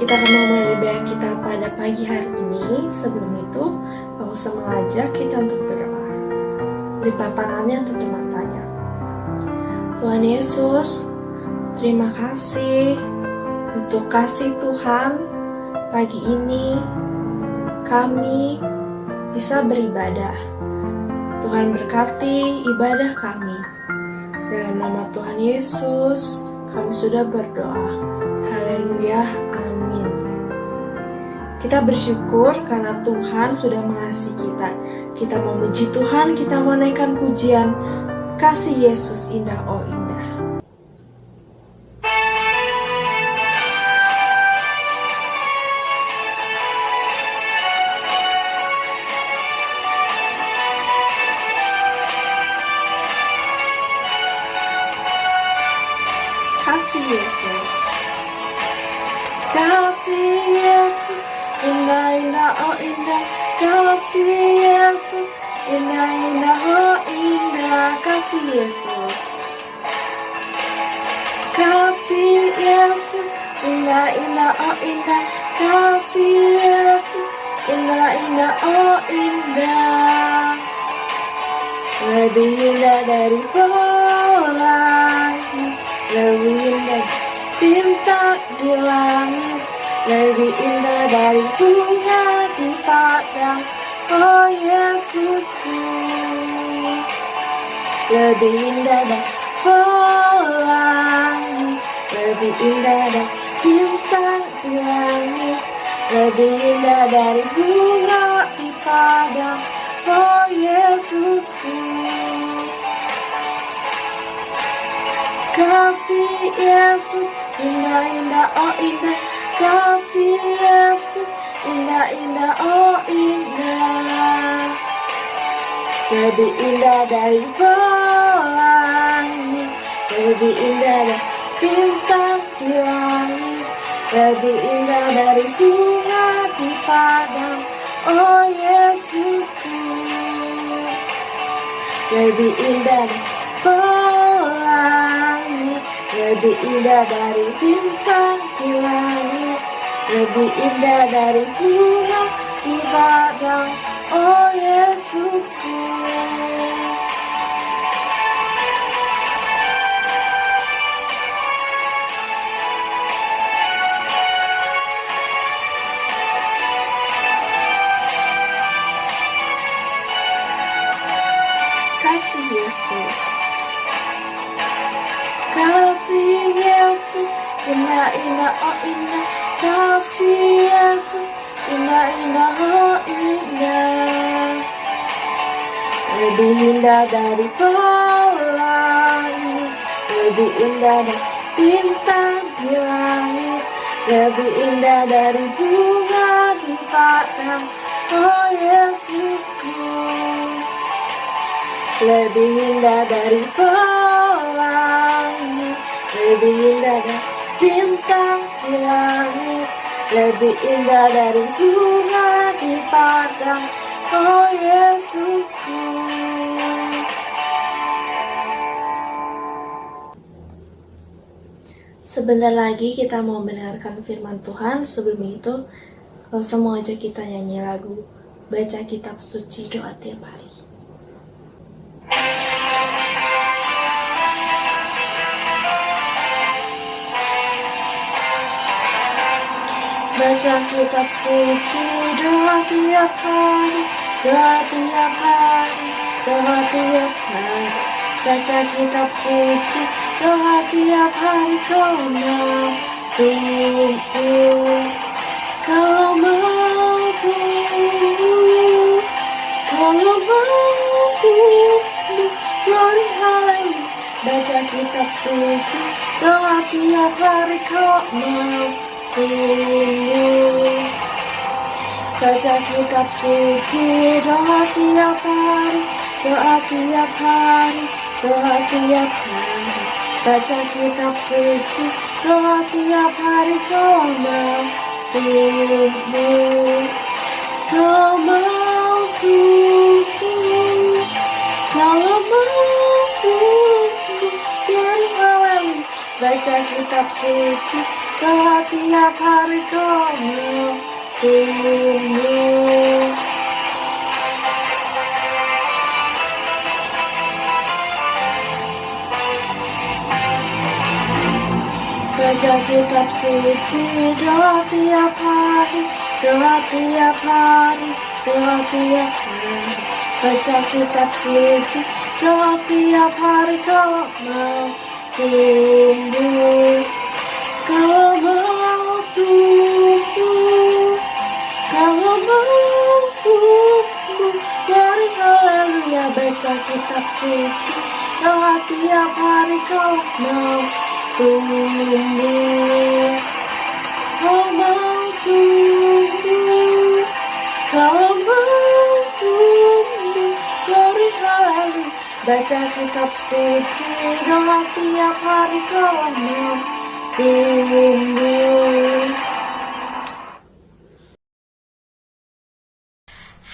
Kita akan memulai ibadah kita pada pagi hari ini. Sebelum itu, aku mengajak kita untuk berdoa. Lipat tangannya, tutup matanya. Tuhan Yesus, terima kasih untuk kasih Tuhan. Pagi ini kami bisa beribadah. Tuhan berkati ibadah kami. Dalam nama Tuhan Yesus, kami sudah berdoa. Haleluya, amin. Kita bersyukur karena Tuhan sudah mengasihi kita. Kita memuji Tuhan, kita menaikkan pujian. Kasih Yesus indah, oh indah. Kasih Yesus, kasih Yesus, indah indah oh indah. Kasih Yesus, indah indah oh indah. Kasih Yesus, kasih Yesus, indah indah oh indah. Kasih Yesus, indah indah oh indah. Lebih indah dari pelangi, lebih indah bintang di langit, lebih indah dari bunga di padang, oh Yesusku. Lebih indah dari pelangi, lebih indah dari bintang di langit, lebih indah dari bunga di padang, oh Yesusku. Kasih Yesus, indah indah oh indah. Kasih Yesus, indah indah oh indah. Lebih indah dari pelangi, lebih indah dari bintang di langit, lebih indah dari bunga di padang, oh Yesusku. Lebih indah dari pelangi, lebih indah dari bintang di langit, lebih indah dari bunga di padang, oh Yesusku. Kasih Yesus, kasih Yesus, indah indah oh indah. Kasih Yesus, indah indah oh indah. Lebih indah dari pelangi, lebih indah dari bintang di langit, lebih indah dari bunga di padang, oh Yesusku. Lebih indah dari pelangi, lebih indah dari bintang di langit, lebih indah dari bunga di padang, oh Yesusku. Sebentar lagi kita mau mendengarkan firman Tuhan. Sebelum itu, semua aja kita nyanyi lagu Baca Kitab Suci Doa Tiap Hari. Baca kitab suci, doa tiap hari, doa tiap hari, doa tiap hari. Baca kitab suci, doa tiap hari, kau mampu, kau mampu, kau mampu, glory haleluya. Baca kitab suci, doa tiap hari, kau mampu. Baca kitab suci, doa tiap hari, doa tiap hari, doa tiap hari. Baca kitab suci, doa tiap hari, kau mampu, kau mampu, kau mampu. Baca kitab suci, telah tiap hari kau tunggu. Baca kitab suci doa tiap hari, doa tiap hari, doa tiap hari. Baca kitab suci doa tiap hari kau mau tunggu. Kalau mau tunggu, kalau mau tunggu, mari haleluya. Baca kitab suci doa tiap hari kau mau tunggu. Kau mau tunggu, kalau mau tunggu, mari haleluya. Baca kitab suci doa tiap hari kau mau tunggu.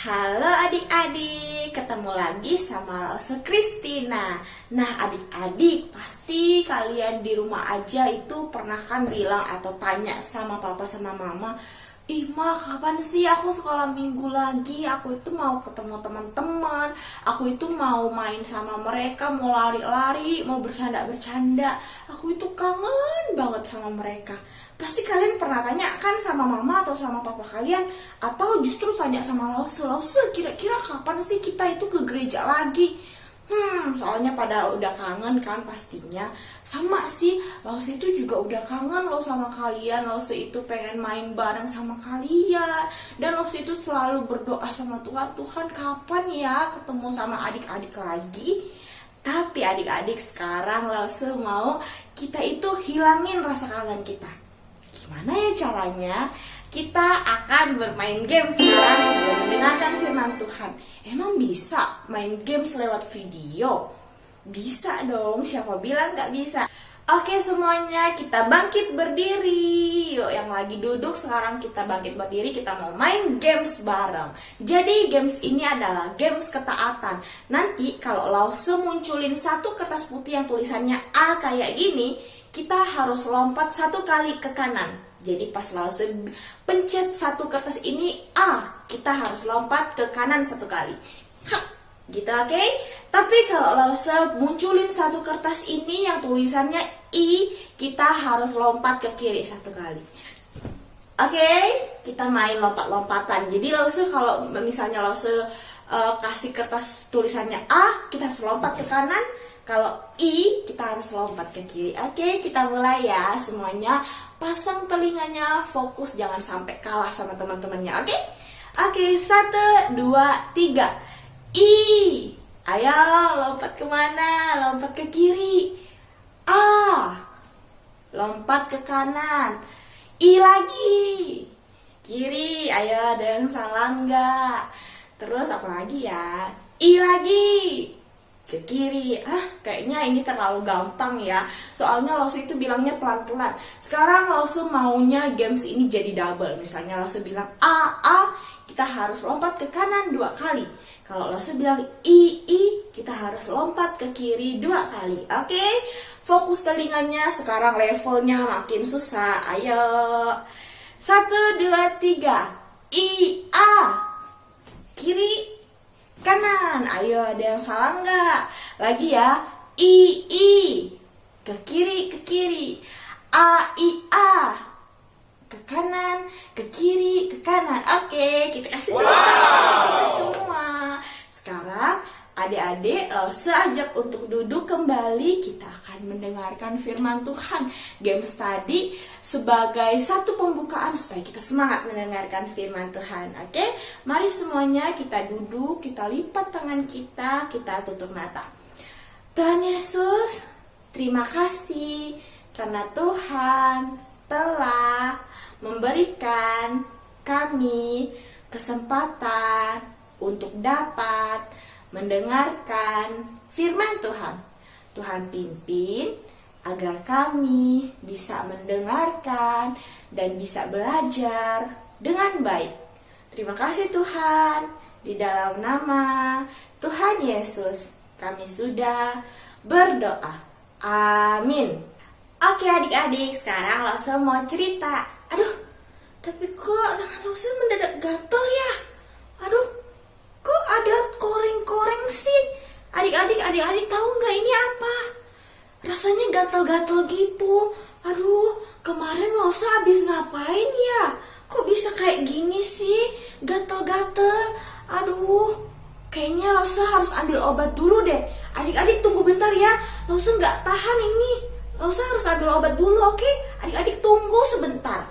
Halo adik-adik, ketemu lagi sama Lause Christina. Nah adik-adik, pasti kalian di rumah aja itu pernah kan bilang atau tanya sama papa sama mama, "Ih Ma, kapan sih aku sekolah minggu lagi? Aku itu mau ketemu teman-teman, aku itu mau main sama mereka, mau lari-lari, mau bercanda-bercanda. Aku itu kangen banget sama mereka." Pasti kalian pernah tanya kan sama mama atau sama papa kalian, atau justru tanya sama Lause, kira-kira kapan sih kita itu ke gereja lagi? Soalnya pada udah kangen kan pastinya. Sama sih, Lause itu juga udah kangen loh sama kalian. Lause itu pengen main bareng sama kalian. Dan Lause itu selalu berdoa sama Tuhan, "Tuhan kapan ya ketemu sama adik-adik lagi?" Tapi adik-adik, sekarang Lause mau kita itu hilangin rasa kangen kita. Gimana ya caranya? Kita akan bermain game sekarang sebelum mendengarkan firman Tuhan. Emang bisa main games lewat video? Bisa dong, siapa bilang gak bisa? Oke semuanya, kita bangkit berdiri. Yuk, yang lagi duduk sekarang kita bangkit berdiri. Kita mau main games bareng. Jadi games ini adalah games ketaatan. Nanti kalau Lause munculin satu kertas putih yang tulisannya A kayak gini, kita harus lompat satu kali ke kanan. Jadi pas Lause pencet satu kertas ini A, kita harus lompat ke kanan satu kali. Gitu, oke? Tapi kalau Lause munculin satu kertas ini yang tulisannya I, kita harus lompat ke kiri satu kali. Oke? Kita main lompat-lompatan. Jadi Lause kalau misalnya Lause kasih kertas tulisannya A, kita harus lompat ke kanan. Kalau I, kita harus lompat ke kiri. Oke, kita mulai ya semuanya. Pasang telinganya, fokus, jangan sampai kalah sama teman-temannya. Oke? Oke, 1, 2, 3. I. Ayo, lompat kemana? Lompat ke kiri. A. Lompat ke kanan. I lagi. Kiri. Ayo, ada yang salah nggak? Terus apa lagi ya? I lagi. Ke kiri. Kayaknya ini terlalu gampang ya. Soalnya Lause itu bilangnya pelan-pelan. Sekarang Lause maunya games ini jadi double. Misalnya Lause bilang A, kita harus lompat ke kanan 2 kali. Kalau Lause bilang I, kita harus lompat ke kiri 2 kali. Oke? Fokus telinganya. Sekarang levelnya makin susah. Ayo. 1, 2, 3. I, A. Kiri, kanan. Ayo, ada yang salah nggak? Lagi ya. I. Ke kiri. A, I, A. Ke kanan, ke kiri, ke kanan. Oke, kita kasih kita semua. Sekarang adik-adik Lause ajak untuk duduk kembali. Kita akan mendengarkan firman Tuhan. Games tadi sebagai satu pembukaan supaya kita semangat mendengarkan firman Tuhan. Oke, mari semuanya kita duduk, kita lipat tangan kita tutup mata. Tuhan Yesus, terima kasih karena Tuhan telah memberikan kami kesempatan untuk dapat mendengarkan firman Tuhan. Tuhan pimpin agar kami bisa mendengarkan dan bisa belajar dengan baik. Terima kasih Tuhan. Di dalam nama Tuhan Yesus kami sudah berdoa. Amin. Oke adik-adik, sekarang Lause mau cerita. Aduh, tapi kok tangan Lause mendadak gatel ya? Aduh, kok ada koreng-koreng sih? Adik-adik tahu nggak ini apa? Rasanya gatel-gatel gitu. Aduh, kemarin Lause habis ngapain ya? Kok bisa kayak gini sih? Gatel-gatel. Aduh, kayaknya Lause harus ambil obat dulu deh. Adik-adik tunggu bentar ya. Lause nggak tahan ini. Lause harus ambil obat dulu, oke? Adik-adik tunggu sebentar.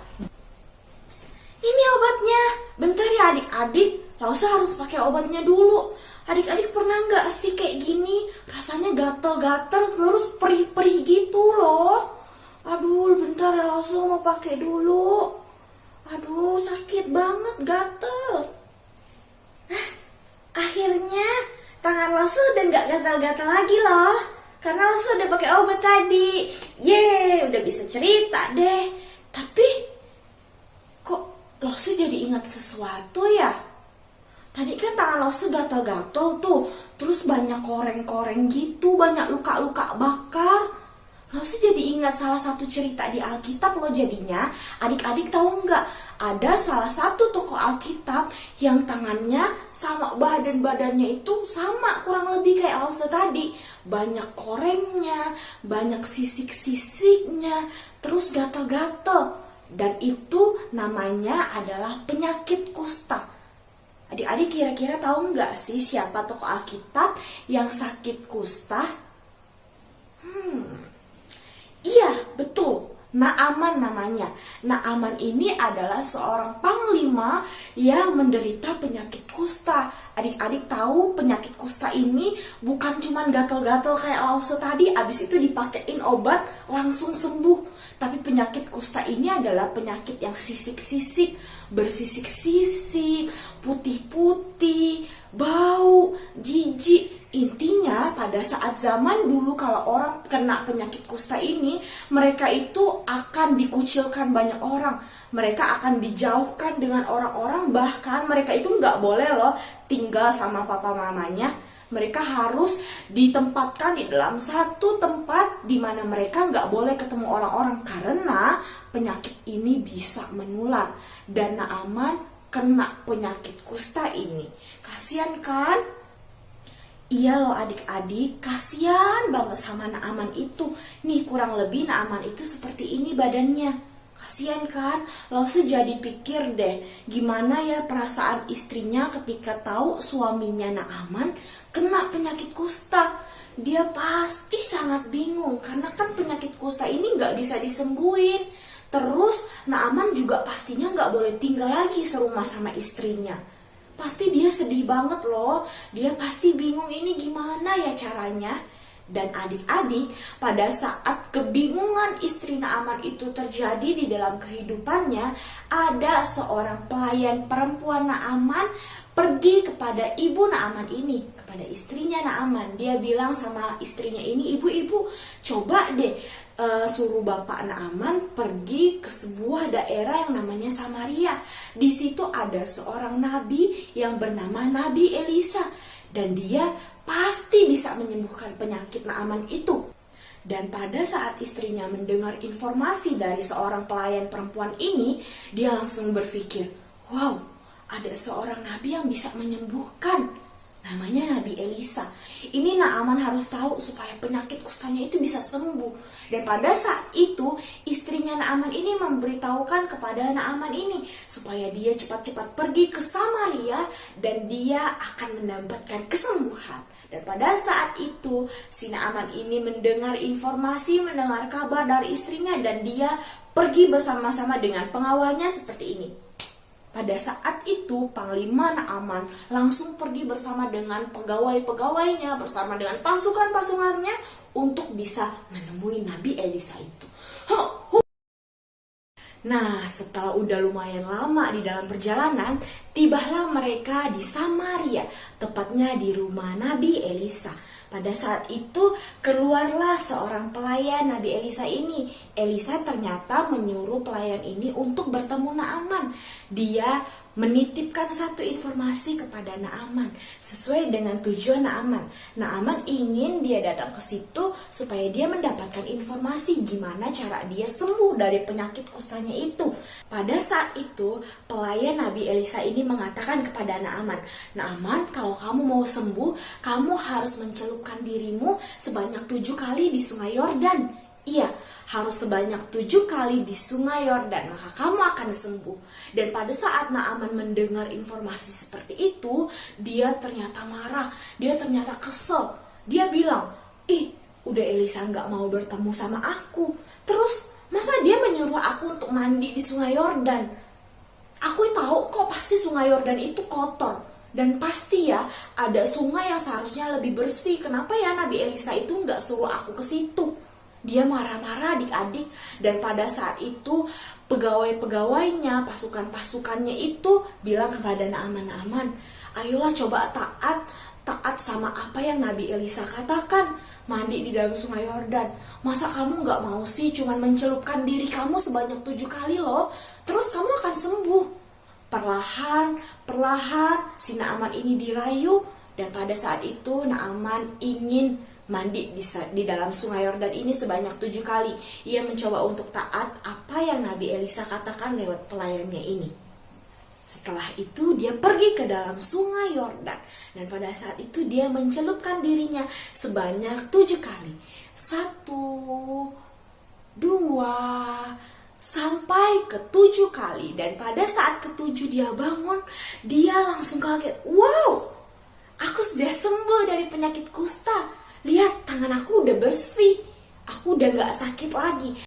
Ini obatnya. Bentar ya adik-adik. Lause harus pakai obatnya dulu. Adik-adik pernah nggak sih kayak gini? Rasanya gatel-gatel terus perih-perih gitu loh. Aduh, bentar ya Lause mau pakai dulu. Aduh, sakit banget, gatel. Akhirnya tangan Lause udah nggak gatal-gatal lagi loh, karena Lause udah pakai obat tadi. Yeay, udah bisa cerita deh. Tapi kok Lause jadi ingat sesuatu ya? Tadi kan tangan Lause gatal-gatal tuh, terus banyak koreng-koreng gitu, banyak luka-luka bakar. Lause jadi ingat salah satu cerita di Alkitab loh jadinya. Adik-adik tahu nggak? Ada salah satu tokoh Alkitab yang tangannya sama badannya itu sama kurang lebih kayak Lause tadi. Banyak korengnya, banyak sisik-sisiknya, terus gatal-gatal. Dan itu namanya adalah penyakit kusta. Adik-adik kira-kira tahu nggak sih siapa tokoh Alkitab yang sakit kusta? Iya, betul. Naaman namanya. Naaman ini adalah seorang panglima yang menderita penyakit kusta. Adik-adik tahu penyakit kusta ini bukan cuma gatal-gatal kayak Lause tadi, abis itu dipakein obat langsung sembuh. Tapi penyakit kusta ini adalah penyakit yang sisik-sisik, bersisik-sisik, putih-putih, bau, jijik. Intinya pada saat zaman dulu kalau orang kena penyakit kusta ini, mereka itu akan dikucilkan banyak orang. Mereka akan dijauhkan dengan orang-orang, bahkan mereka itu nggak boleh loh tinggal sama papa mamanya. Mereka harus ditempatkan di dalam satu tempat di mana mereka nggak boleh ketemu orang-orang karena penyakit ini bisa menular. Dan Naaman kena penyakit kusta ini. Kasian kan? Iya loh adik-adik, kasihan banget sama Naaman itu. Nih kurang lebih Naaman itu seperti ini badannya. Kasihan kan? Lause jadi pikir deh, gimana ya perasaan istrinya ketika tahu suaminya Naaman kena penyakit kusta. Dia pasti sangat bingung karena kan penyakit kusta ini nggak bisa disembuhin. Terus Naaman juga pastinya nggak boleh tinggal lagi serumah sama istrinya. Pasti dia sedih banget loh. Dia pasti bingung ini gimana ya caranya. Dan adik-adik, pada saat kebingungan istri Naaman itu terjadi di dalam kehidupannya, ada seorang pelayan perempuan Naaman pergi kepada ibu Naaman ini, kepada istrinya Naaman. Dia bilang sama istrinya ini, ibu-ibu, coba deh suruh bapak Naaman pergi ke sebuah daerah yang namanya Samaria. Di situ ada seorang nabi yang bernama Nabi Elisa, dan dia pasti bisa menyembuhkan penyakit Naaman itu. Dan pada saat istrinya mendengar informasi dari seorang pelayan perempuan ini, dia langsung berpikir, wow, ada seorang nabi yang bisa menyembuhkan. Namanya Nabi Elisa. Ini Naaman harus tahu supaya penyakit kustanya itu bisa sembuh. Dan pada saat itu istrinya Naaman ini memberitahukan kepada Naaman ini supaya dia cepat-cepat pergi ke Samaria dan dia akan mendapatkan kesembuhan. Dan pada saat itu si Naaman ini mendengar informasi, mendengar kabar dari istrinya, dan dia pergi bersama-sama dengan pengawalnya seperti ini. Pada saat itu Panglima Naaman langsung pergi bersama dengan pegawai-pegawainya, bersama dengan pasukan-pasukannya untuk bisa menemui Nabi Elisa itu. Nah, setelah udah lumayan lama di dalam perjalanan, tibalah mereka di Samaria, tepatnya di rumah Nabi Elisa. Pada saat itu keluarlah seorang pelayan Nabi Elisa ini. Elisa ternyata menyuruh pelayan ini untuk bertemu Naaman. Dia menitipkan satu informasi kepada Naaman sesuai dengan tujuan Naaman. Naaman ingin dia datang ke situ supaya dia mendapatkan informasi gimana cara dia sembuh dari penyakit kustanya itu. Pada saat itu, pelayan Nabi Elisa ini mengatakan kepada Naaman, "Naaman, kalau kamu mau sembuh, kamu harus mencelupkan dirimu sebanyak 7 kali di sungai Yordan." Iya, harus sebanyak 7 kali di sungai Yordan, maka kamu akan sembuh. Dan pada saat Naaman mendengar informasi seperti itu, dia ternyata marah, dia ternyata kesel. Dia bilang, udah Elisa gak mau bertemu sama aku. Terus, masa dia menyuruh aku untuk mandi di sungai Yordan? Aku tahu kok pasti sungai Yordan itu kotor. Dan pasti ya, ada sungai yang seharusnya lebih bersih. Kenapa ya Nabi Elisa itu gak suruh aku ke situ? Dia marah-marah adik-adik, dan pada saat itu pegawai-pegawainya, pasukan-pasukannya itu bilang kepada Naaman, ayolah coba taat sama apa yang Nabi Elisa katakan, mandi di dalam sungai Yordan. Masa kamu gak mau sih cuman mencelupkan diri kamu sebanyak 7 kali loh, terus kamu akan sembuh. Perlahan si Naaman ini dirayu, dan pada saat itu Naaman ingin mandi di dalam sungai Yordan ini sebanyak 7 kali. Ia mencoba untuk taat apa yang Nabi Elisa katakan lewat pelayannya ini. Setelah itu dia pergi ke dalam sungai Yordan, dan pada saat itu dia mencelupkan dirinya sebanyak 7 kali. 1, 2, sampai ke 7 kali. Dan pada saat ke-7 dia bangun, dia langsung kaget. Wow, aku sudah sembuh dari penyakit kusta. Lihat, tangan aku udah bersih. Aku udah gak sakit lagi.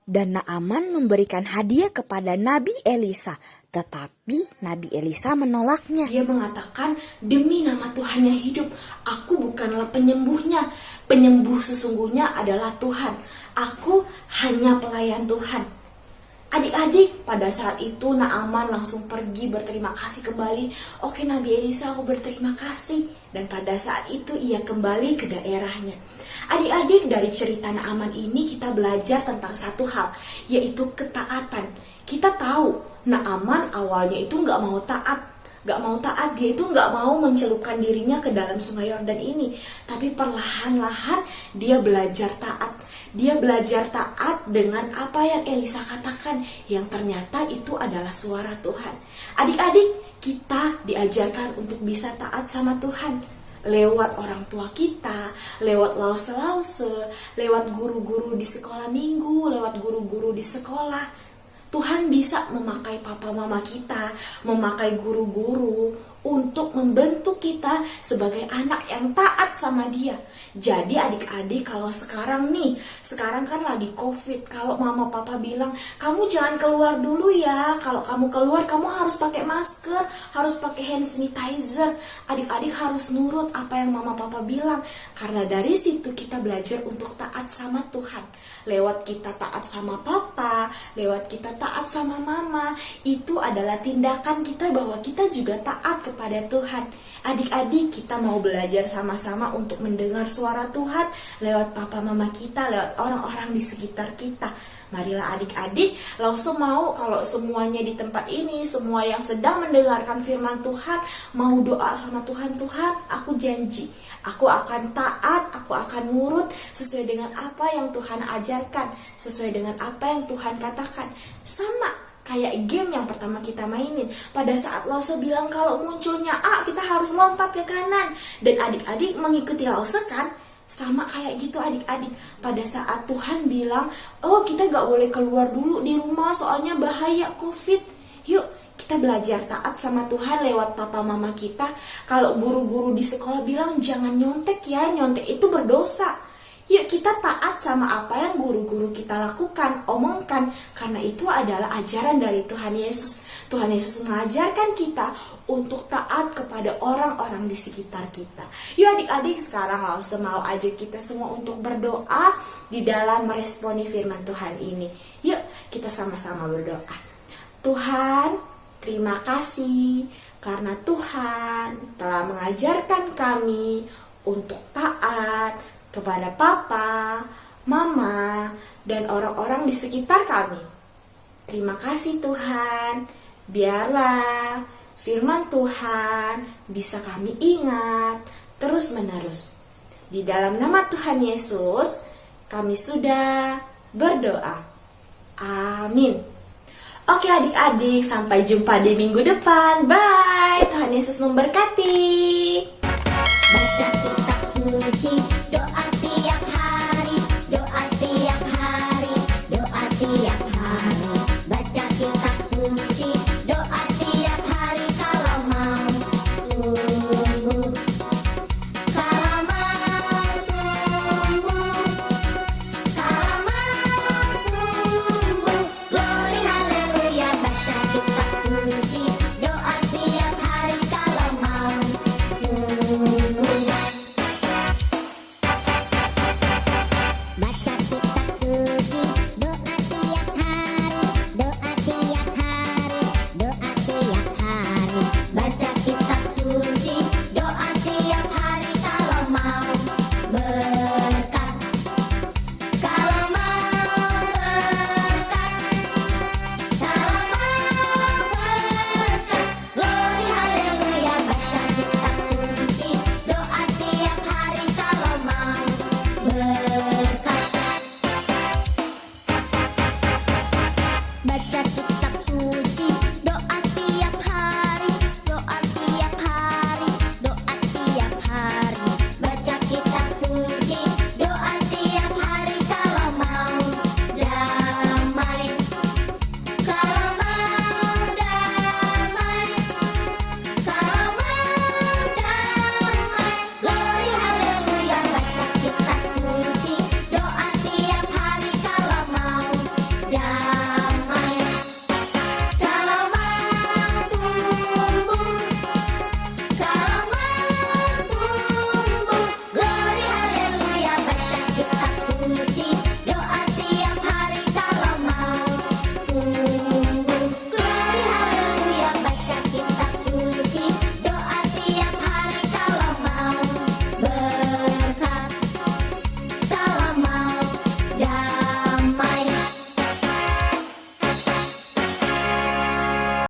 Dan Naaman memberikan hadiah kepada Nabi Elisa. Tetapi Nabi Elisa menolaknya. Dia mengatakan, demi nama Tuhan yang hidup, aku bukanlah penyembuhnya. Penyembuh sesungguhnya adalah Tuhan. Aku hanya pelayan Tuhan. Adik-adik, pada saat itu Naaman langsung pergi berterima kasih kembali. Oke Nabi Elisa, aku berterima kasih. Dan pada saat itu ia kembali ke daerahnya. Adik-adik, dari cerita Naaman ini kita belajar tentang satu hal, yaitu ketaatan. Kita tahu Naaman awalnya itu gak mau taat. Dia itu gak mau mencelupkan dirinya ke dalam sungai Yordan ini. Tapi perlahan-lahan dia belajar taat. Dia belajar taat dengan apa yang Elisa katakan, yang ternyata itu adalah suara Tuhan. Adik-adik, kita diajarkan untuk bisa taat sama Tuhan. Lewat orang tua kita, lewat lause-lause, lewat guru-guru di sekolah minggu, lewat guru-guru di sekolah. Tuhan bisa memakai papa mama kita, memakai guru-guru untuk membentuk kita sebagai anak yang taat sama Dia. Jadi adik-adik, kalau sekarang kan lagi COVID, kalau mama papa bilang, kamu jangan keluar dulu ya, kalau kamu keluar kamu harus pakai masker, harus pakai hand sanitizer. Adik-adik harus nurut apa yang mama papa bilang, karena dari situ kita belajar untuk taat sama Tuhan. Lewat kita taat sama papa, lewat kita taat sama mama, itu adalah tindakan kita bahwa kita juga taat kepada Tuhan. Adik-adik, kita mau belajar sama-sama untuk mendengar suara Tuhan lewat papa mama kita, lewat orang-orang di sekitar kita. Marilah adik-adik, langsung mau kalau semuanya di tempat ini, semua yang sedang mendengarkan firman Tuhan, mau doa sama Tuhan, Tuhan, aku janji, aku akan taat, aku akan nurut sesuai dengan apa yang Tuhan ajarkan, sesuai dengan apa yang Tuhan katakan. Sama kayak game yang pertama kita mainin. Pada saat Lause bilang kalau munculnya A, kita harus lompat ke kanan. Dan adik-adik mengikuti Lause kan? Sama kayak gitu adik-adik. Pada saat Tuhan bilang, oh kita gak boleh keluar dulu di rumah soalnya bahaya COVID. Yuk kita belajar taat sama Tuhan lewat papa mama kita. Kalau guru-guru di sekolah bilang jangan nyontek ya, nyontek itu berdosa. Yuk kita taat sama apa yang guru-guru kita lakukan, omongkan. Karena itu adalah ajaran dari Tuhan Yesus. Tuhan Yesus mengajarkan kita untuk taat kepada orang-orang di sekitar kita. Yuk adik-adik, sekarang langsung mau ajak kita semua untuk berdoa di dalam meresponi firman Tuhan ini. Yuk kita sama-sama berdoa. Tuhan, terima kasih karena Tuhan telah mengajarkan kami untuk taat kepada papa, mama, dan orang-orang di sekitar kami. Terima kasih Tuhan. Biarlah firman Tuhan bisa kami ingat terus-menerus. Di dalam nama Tuhan Yesus, kami sudah berdoa. Amin. Oke adik-adik, sampai jumpa di minggu depan. Bye. Tuhan Yesus memberkati.